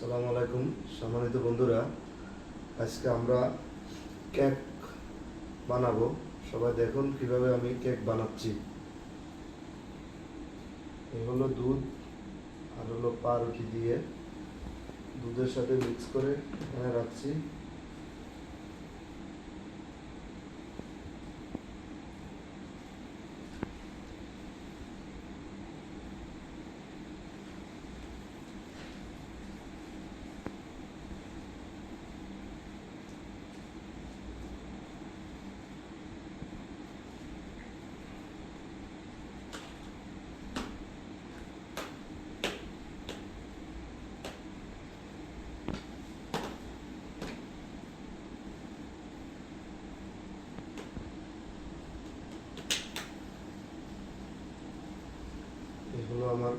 আসসালামু আলাইকুম সম্মানিত বন্ধুরা, আজকে আমরা কেক বানাবো। সবাই দেখুন কিভাবে আমি কেক বানাচ্ছি। এই হলো দুধ আর হলো পাউরুটি দিয়ে দুধের সাথে মিক্স করে এখানে রাখছি। এই হলো আমার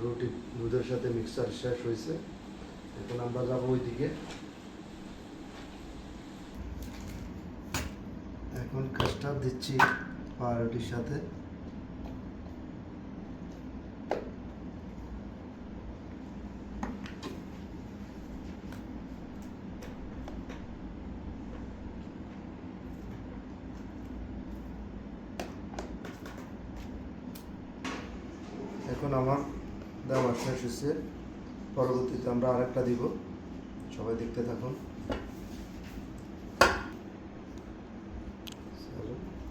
রুটি দুধের সাথে মিক্সার শেষ হয়েছে। এখন আমরা যাবো ওইদিকে। এখন কাস্টার্ড দিচ্ছি পাউরুটির সাথে। এখন আমার দেওয়া শেষ হয়েছে। পরবর্তীতে আমরা আরেকটা দিব, সবাই দেখতে থাকুন।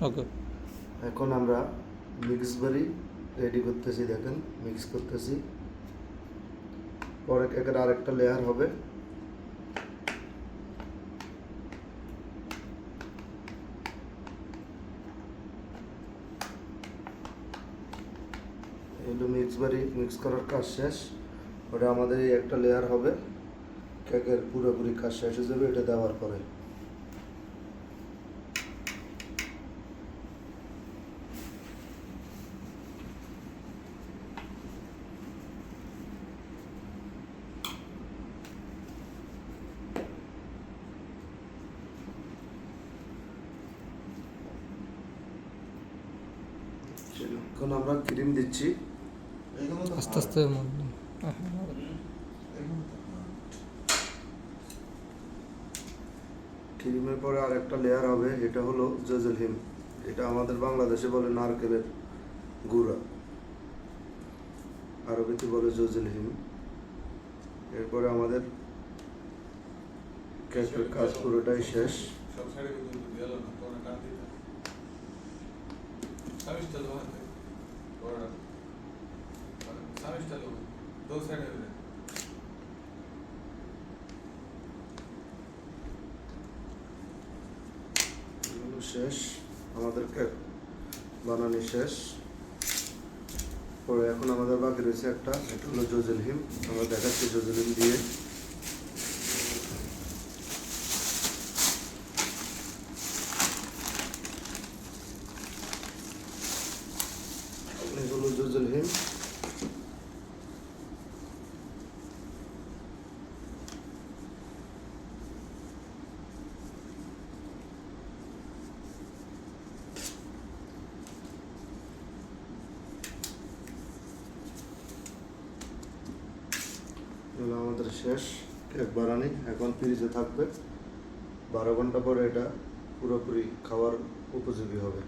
ওকে, এখন আমরা মিক্স বেরি রেডি করতেছি। দেখেন মিক্স করতেছি, পরে কেকের আরেকটা লেয়ার হবে। এগুলো মিক্স বেরি মিক্স করার কাজ শেষ। ওটা আমাদের এই একটা লেয়ার হবে, কেকের পুরোপুরি কাজ শেষ হয়ে যাবে এটা দেওয়ার পরে। এখন আমরা ক্রিম দিচ্ছি। আস্তে আস্তে ক্রিমের পরে আর একটা লেয়ার হবে, এটা হলো জজেল হিম। এটা আমাদের বাংলাদেশে বলে নারকেলের গুঁড়া, আরবিতে বলে জজেল হিম। এরপরে আমাদের কেকের কাজ পুরোটাই শেষ। শেষ, আমাদের কেক বানানো শেষ। পরে এখন আমাদের বাকি রয়েছে একটা, এটা হলো জজেল হিম। আমরা দেখাচ্ছি জজেল হিম দিয়ে। এগুলো জজেল হিম। আমাদের শেষ কেক বানানি। এখন ফ্রিজে থাকবে, 12 ঘন্টা পরে এটা পুরোপুরি খাওয়ার উপযোগী হবে।